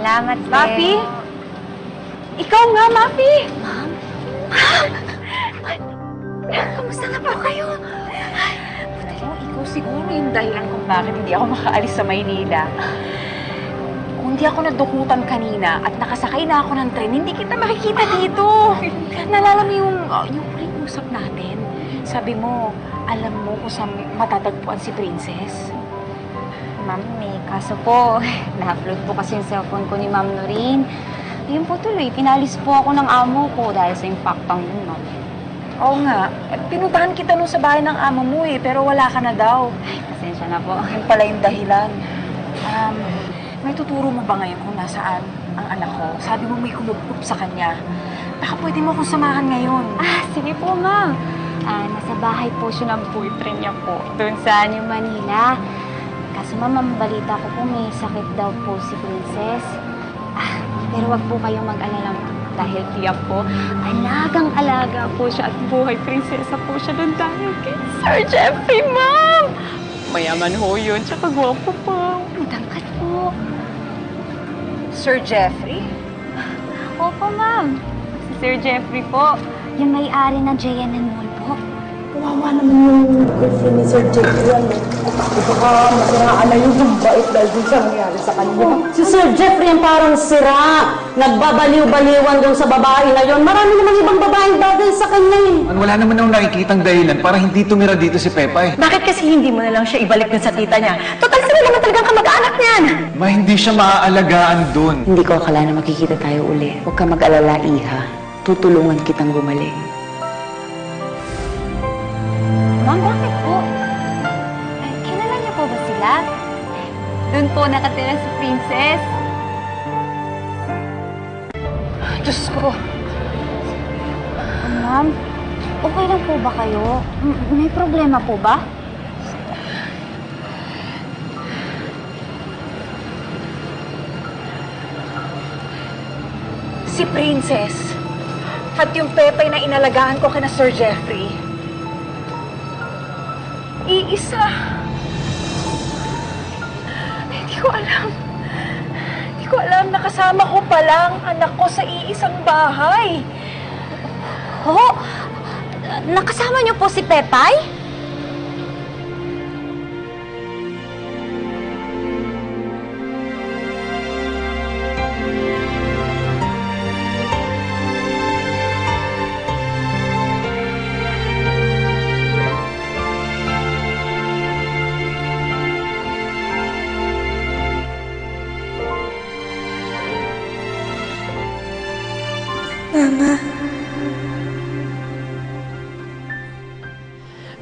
Salamat, sir. Mafi? Ikaw nga, Mafi! Ma'am? Kamusta na po kayo? Ikaw siguro yung dahilan kung bakit hindi ako makaalis sa Maynila. Kung hindi ako nadukutan kanina at nakasakay na ako ng tren, hindi kita makikita dito. Nalala mo yung huling usap natin? Sabi mo, alam mo kung saan matatagpuan si Princess? Ma'am, may kaso po. Na-upload po kasi yung cellphone ko ni Ma'am Noreen. Ayun po tuloy, pinalis po ako ng amo ko dahil sa impactang yun, Ma'am. Oo nga. Pinuntahan kita nung sa bahay ng amo mo pero wala ka na daw. Ay, pasensya na po. Yun pala yung dahilan. May tuturo mo ba ngayon kung nasaan ang anak ko? Sabi mo may kulublob sa kanya. Baka pwede mo akong samahan ngayon. Sige po, Ma'am. Nasa bahay po siya ng boyfriend niya po. Doon sa New Manila. Kaso, Ma'am, ang balita ko po may sakit daw po si Princess. Pero wag po kayong mag-alala dahil tiyak po, alagang-alaga po siya at buhay prinsesa po siya doon dahil kay Sir Jeffrey, Ma'am! Mayaman ho yun, tsaka gwapo pa. Matangkat po. Sir Jeffrey? Opo, Ma'am. Si Sir Jeffrey po, yung may-ari ng JNN Mall po. Kawawa naman yung girlfriend ni Sir Jeffrey. Ito ka, masiraan na yung bait dahil dun sa nangyari sa kanya. Si Sir Jeffrey ang parang sira. Nagbabaliw-baliwan doon sa babae na yon. Marami namang ibang babaeng bagay sa kanya eh. Wala naman akong nakikitang dahilan para hindi tumira dito si Pepay. Bakit kasi hindi mo na lang siya ibalik dun sa tita niya? Total sila naman talagang kamag-anak niyan. Ma, hindi siya maaalagaan dun. Hindi ko akala na makikita tayo uli. Huwag ka mag-alala, Iha. Tutulungan kitang gumaling. Ma'am, bakit po? Kilala niyo po ba sila? Doon po nakatira si Princess. Diyos ko. Ma'am, okay lang po ba kayo? May problema po ba? Si Princess at yung Pepay na inalagaan ko kina Sir Jeffrey. Iisa. Hindi ko alam. Hindi ko alam. Nakasama ko palang anak ko sa iisang bahay. Oh, nakasama niyo po si Pepay?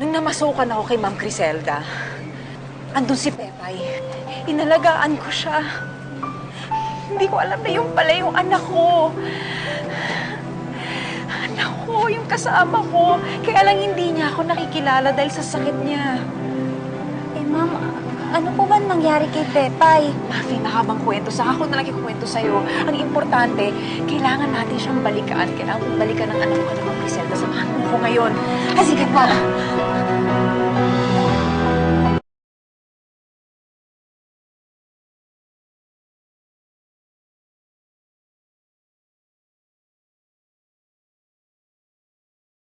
Nung namasukan ako kay Ma'am Criselda, andun si Pepay. Inalagaan ko siya. Hindi ko alam na yung pala yung anak ko. Anak ko, yung kasama ko. Kaya lang hindi niya ako nakikilala dahil sa sakit niya. Ma'am, ano po ba nangyari kay Pepay? Mafi, nakabang kwento. Saka ako na nagkikwento sa'yo. Ang importante, kailangan natin siyang balikan. Kailangan kong balikan ang anak ko ni Ma'am Criselda. Samahan mo ko ngayon. Sige po.